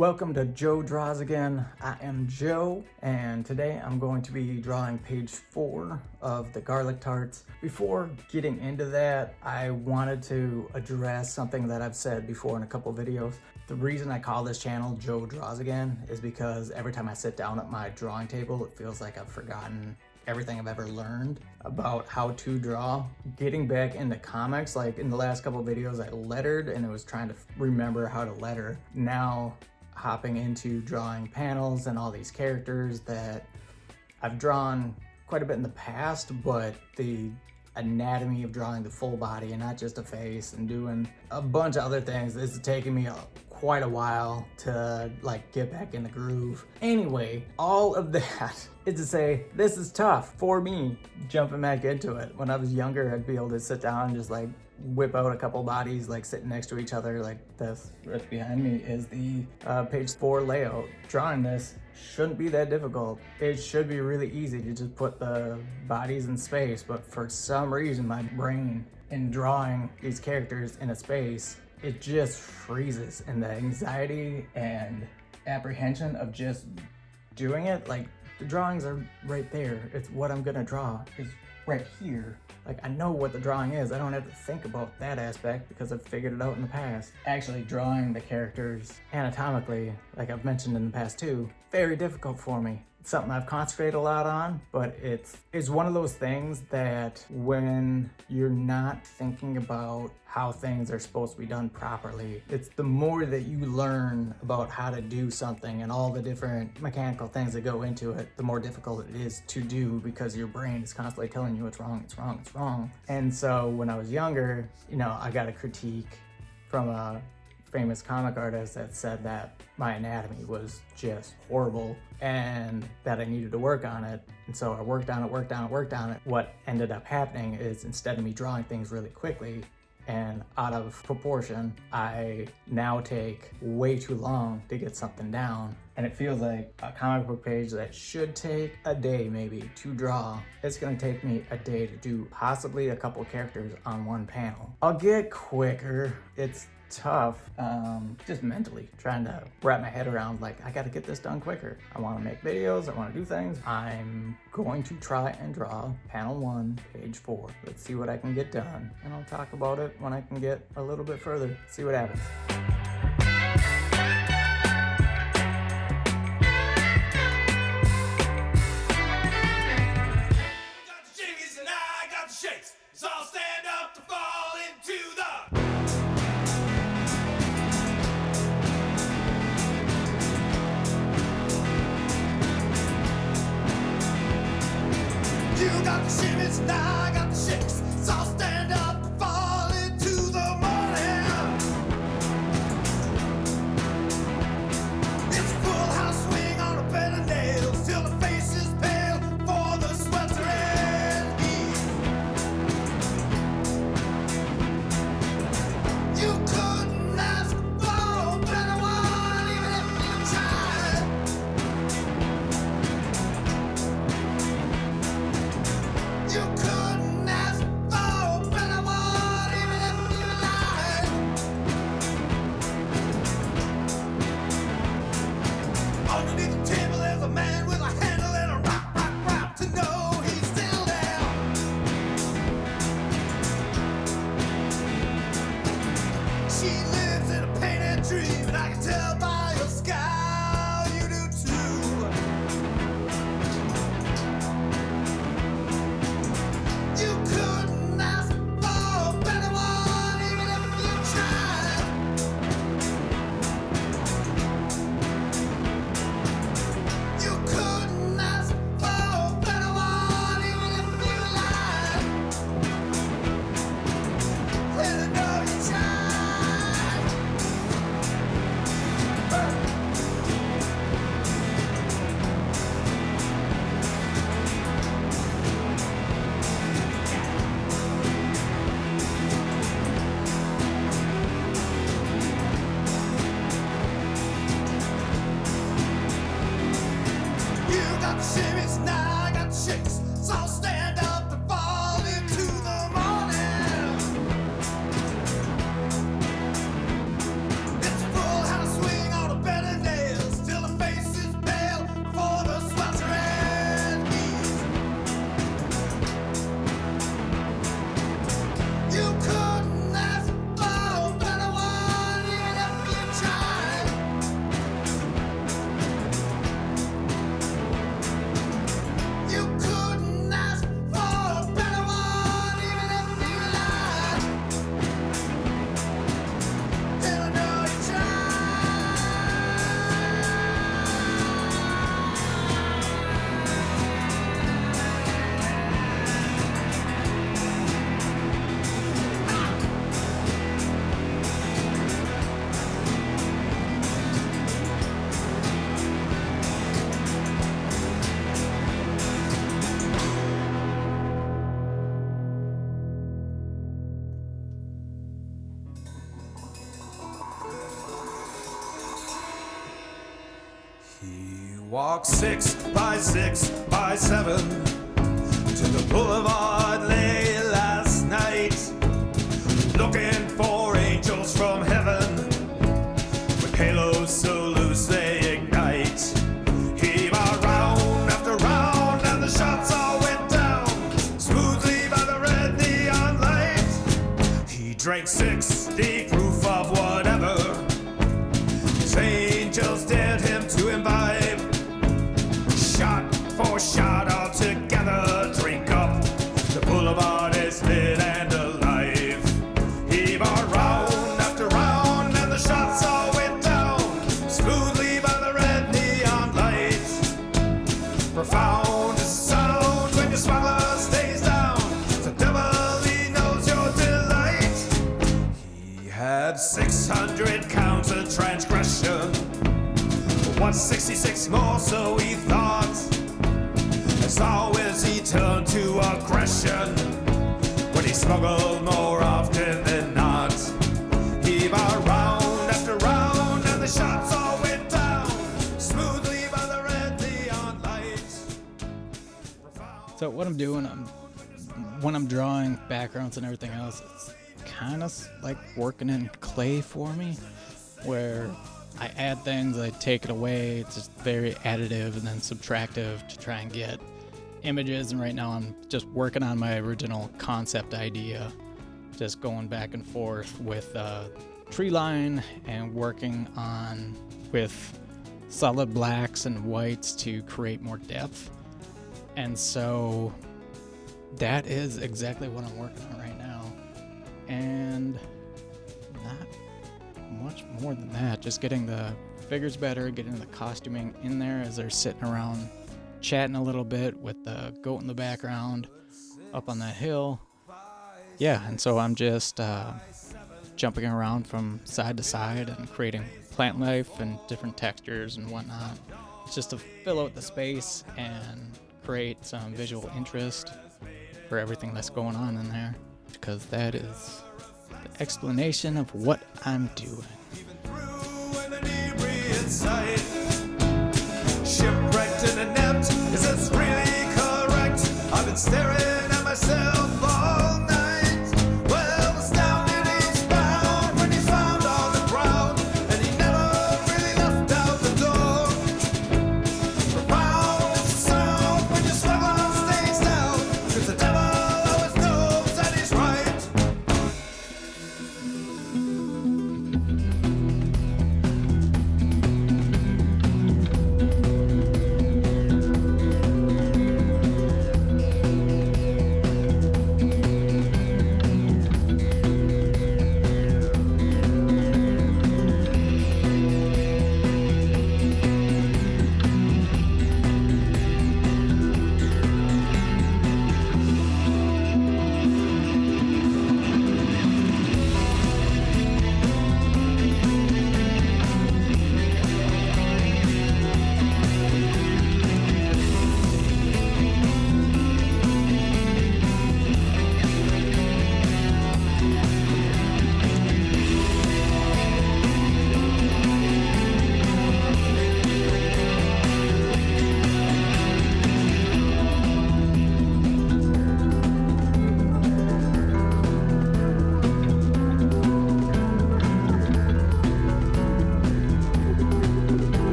Welcome to Joe Draws Again. I am Joe, and today I'm going to be drawing page 4 of the Garlic Tarts. Before getting into that, I wanted to address something that I've said before in a couple videos. The reason I call this channel Joe Draws Again is because every time I sit down at my drawing table, it feels like I've forgotten everything I've ever learned about how to draw. Getting back into comics, like in the last couple videos I lettered and I was trying to remember how to letter. Now hopping into drawing panels and all these characters that I've drawn quite a bit in the past, but the anatomy of drawing the full body and not just a face and doing a bunch of other things is taking me quite a while to get back in the groove. Anyway, all of that is to say this is tough for me jumping back into it. When I was younger, I'd be able to sit down and just whip out a couple bodies sitting next to each other like this. Right behind me is the page 4 layout. Drawing this shouldn't be that difficult. It should be really easy to just put the bodies in space, but for some reason my brain in drawing these characters in a space, it just freezes, and the anxiety and apprehension of just doing it, the drawings are right there. It's what I'm gonna draw is right here. I know what the drawing is. I don't have to think about that aspect because I've figured it out in the past. Actually drawing the characters anatomically, like I've mentioned in the past too, very difficult for me. It's something I've concentrated a lot on, but it's one of those things that when you're not thinking about how things are supposed to be done properly, it's the more that you learn about how to do something and all the different mechanical things that go into it, the more difficult it is to do because your brain is constantly telling you it's wrong, it's wrong, it's wrong. And so when I was younger, I got a critique from a famous comic artist that said that my anatomy was just horrible and that I needed to work on it. And so I worked on it. What ended up happening is instead of me drawing things really quickly and out of proportion, I now take way too long to get something down. And it feels like a comic book page that should take a day maybe to draw. It's gonna take me a day to do possibly a couple characters on one panel. I'll get quicker. It's tough, just mentally trying to wrap my head around I gotta get this done quicker. I want to make videos, I want to do things. I'm going to try and draw panel 1, page 4. Let's see what I can get done, and I'll talk about it when I can get a little bit further, see what happens. Got the Shimmys and I got the shakes. So I'll stand up to fall into the You got the Shimmys and I got the shakes. So I'll stand up and fall into the morning. It's a full house swing on a bed of nails till the face is pale for the sweltering heat. You couldn't ask for a better one even if you tried. You couldn't ask for a better one, even if you lied. Underneath the table there's a man with a handle and a rock to know he's still there. She lives in a painted dream, and I can tell by your scowl you do too. You couldn't ask for a better one, even if you tried. You couldn't ask for a better one, even if you lied. And I know you tried. You got the Shimmys, now I got the shakes. So I'll stand up and fall into the morning. It's a full house swing on a bed of nails. Walk 6 by 6 by 7 to the boulevard late last night, looking for angels from heaven with halos so loose they ignite. He went round after round and the shots all went down smoothly by the red neon light. He drank 60 proof of whatever his angels dared him to imbibe. Shot for shot all together, drink up. The boulevard is lit and alive. He went round after round and the shots all went down smoothly by the red neon lights. Profound is the sound when your smuggler stays down. The devil, he knows your delight. He had 600 counts of transgression, 166 more, so he thought. As always, he turned to aggression when he smuggled more often than not. He went round after round, and the shots all went down smoothly by the red neon lights. So what I'm doing, when I'm drawing backgrounds and everything else, it's kind of like working in clay for me, where I add things, I take it away. It's just very additive and then subtractive to try and get images. And right now I'm just working on my original concept idea, just going back and forth with tree line and working on with solid blacks and whites to create more depth. And so that is exactly what I'm working on right now. And not much more than that, just getting the figures better, getting the costuming in there as they're sitting around chatting a little bit with the goat in the background up on that hill. Yeah, and so I'm just jumping around from side to side and creating plant life and different textures and whatnot. It's just to fill out the space and create some visual interest for everything that's going on in there, because that is the explanation of what I'm doing. Shipwrecked and inept, is this really correct? I've been staring at myself all night. Well, astounded he's bound when he's found on the ground, and he never really left out the door. Profound is the sound when your smuggler stays down, 'cause the devil always knows that he's right.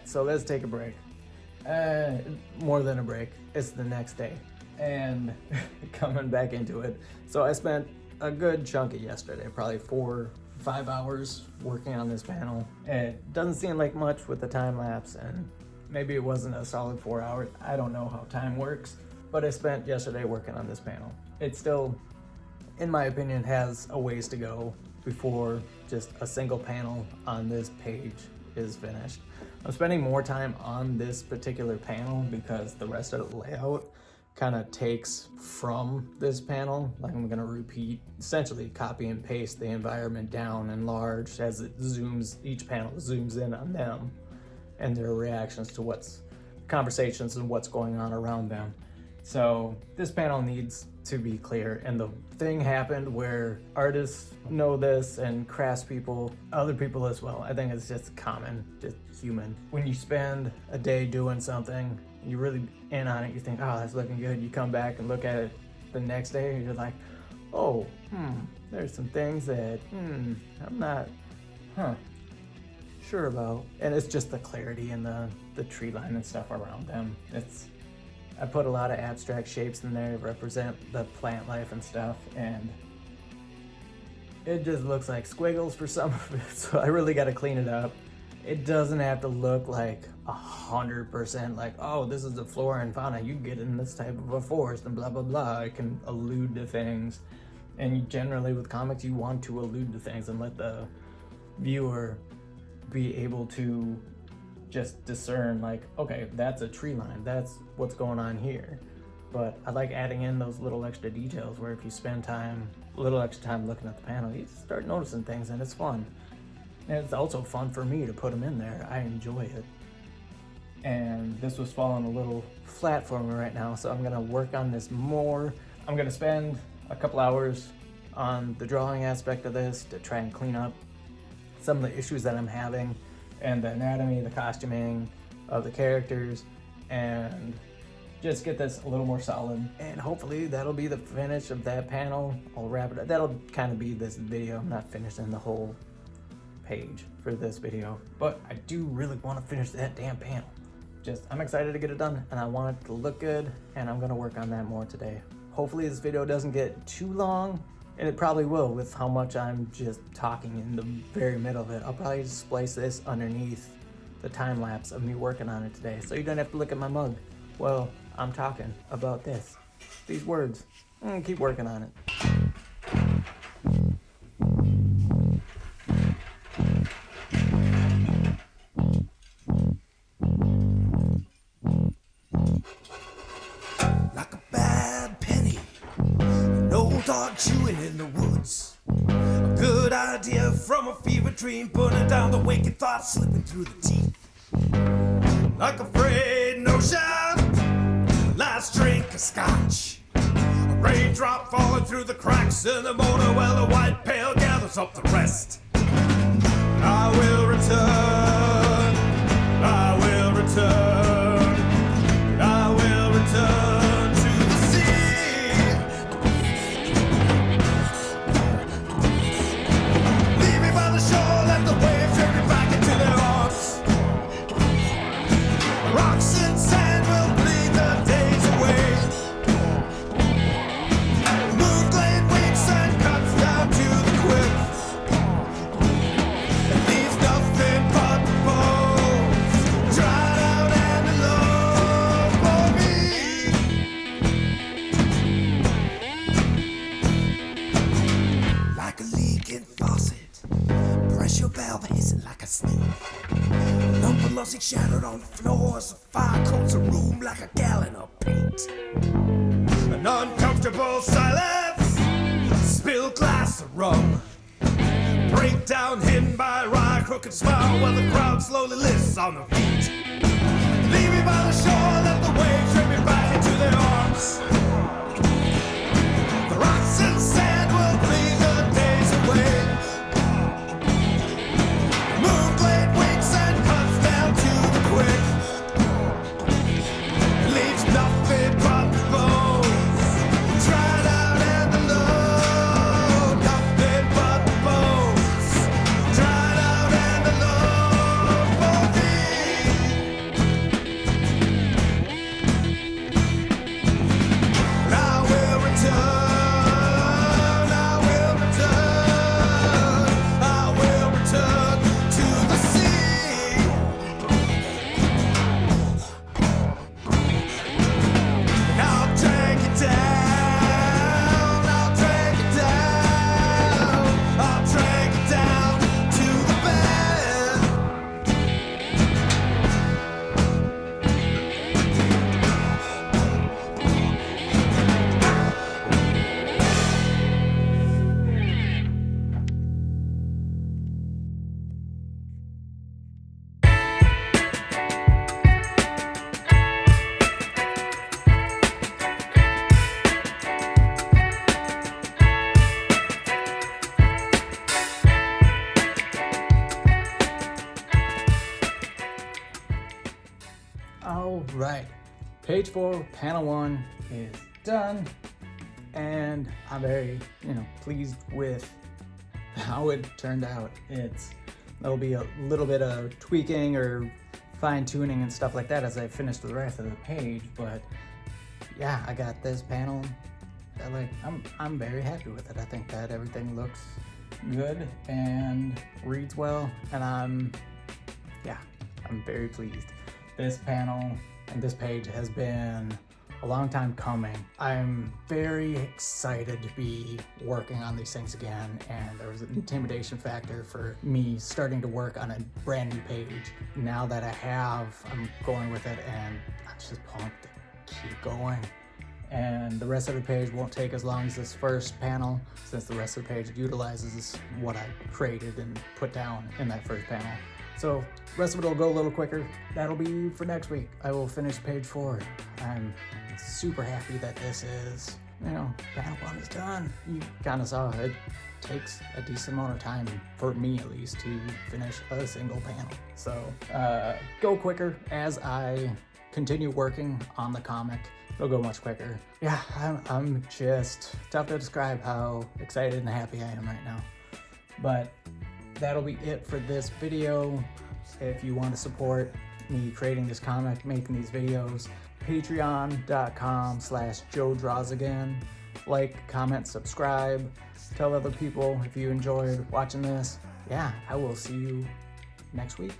So let's take a break. More than a break. It's the next day. And coming back into it. So I spent a good chunk of yesterday, probably 4-5 hours working on this panel. It doesn't seem like much with the time lapse, and maybe it wasn't a solid 4 hours. I don't know how time works, but I spent yesterday working on this panel. It still, in my opinion, has a ways to go before just a single panel on this page is finished. I'm spending more time on this particular panel because the rest of the layout kind of takes from this panel. Like I'm gonna repeat, essentially copy and paste the environment down and large as it zooms, each panel zooms in on them and their reactions to what's conversations and what's going on around them. So this panel needs to be clear, and the thing happened where artists know this and craftspeople, other people as well. I think it's just common, just human. When you spend a day doing something, you're really in on it, you think, oh, that's looking good. You come back and look at it the next day and you're like, oh, there's some things that, I'm not, sure about. And it's just the clarity and the tree line and stuff around them. I put a lot of abstract shapes in there to represent the plant life and stuff, and it just looks like squiggles for some of it, so I really got to clean it up. It doesn't have to look like 100% like, oh, this is the flora and fauna you get in this type of a forest and blah, blah, blah. It can allude to things, and generally with comics, you want to allude to things and let the viewer be able to just discern, like, okay, that's a tree line, that's what's going on here. But I like adding in those little extra details where if you spend a little extra time looking at the panel, you start noticing things, and it's fun. And it's also fun for me to put them in there. I enjoy it. And this was falling a little flat for me right now, so I'm gonna work on this more. I'm gonna spend a couple hours on the drawing aspect of this to try and clean up some of the issues that I'm having, and the anatomy, the costuming of the characters, and just get this a little more solid. And hopefully that'll be the finish of that panel. I'll wrap it up. That'll kind of be this video. I'm not finishing the whole page for this video, but I do really want to finish that damn panel. I'm excited to get it done, and I want it to look good, and I'm gonna work on that more today. Hopefully this video doesn't get too long, and it probably will with how much I'm just talking in the very middle of it. I'll probably just splice this underneath the time lapse of me working on it today, so you don't have to look at my mug. Well, I'm talking about these words. I'm gonna keep working on it. Like a bad penny, an old dog chewing in the woods. A good idea from a fever dream, putting down the waking thoughts, slipping through the teeth. Like a frayed notion, last drink of scotch. A raindrop falling through the cracks in the motor while the white pail gathers up the rest. I will return, I will return, I will return to the sea. Leave me by the shore, let the waves drag me back into their arms. Rocks and sand will bleed the days away. Moonglade wakes and cuts down to the quick. It leaves nothing but bones, dried out and alone for me. Like a leaking faucet, pressure valve hissing like a snake. Lumber lossy shattered on the floors, fire coats a room like a gallon of paint. An uncomfortable silence, spilled glass of rum. Breakdown hidden by a wry crooked smile while the crowd slowly lifts on their feet. Leave me by the shore, let the waves drag me back into their arms. The rocks and sand will bleed the days away. Moonglade wakes and cuts down to the quick. Leaves nothing but bones, dried out and alone. Nothing but bones, dried out and alone for me. page 4, panel 1 is done, and I'm very, pleased with how it turned out. There'll be a little bit of tweaking or fine tuning and stuff like that as I finish the rest of the page, but yeah, I got this panel. I'm very happy with it. I think that everything looks good and reads well, and I'm very pleased. This panel and this page has been a long time coming. I'm very excited to be working on these things again, and there was an intimidation factor for me starting to work on a brand new page. Now that I'm going with it, and I'm just pumped to keep going. And the rest of the page won't take as long as this first panel, since the rest of the page utilizes what I created and put down in that first panel. So the rest of it will go a little quicker. That'll be for next week. I will finish page 4. I'm super happy that this is, panel 1 is done. You kind of saw it takes a decent amount of time, for me at least, to finish a single panel. So go quicker as I continue working on the comic. It'll go much quicker. Yeah, I'm just tough to describe how excited and happy I am right now. But that'll be it for this video. If you want to support me creating this comic, making these videos, patreon.com/JoeDrawsAgain. Like, comment, subscribe, tell other people if you enjoyed watching this. Yeah, I will see you next week.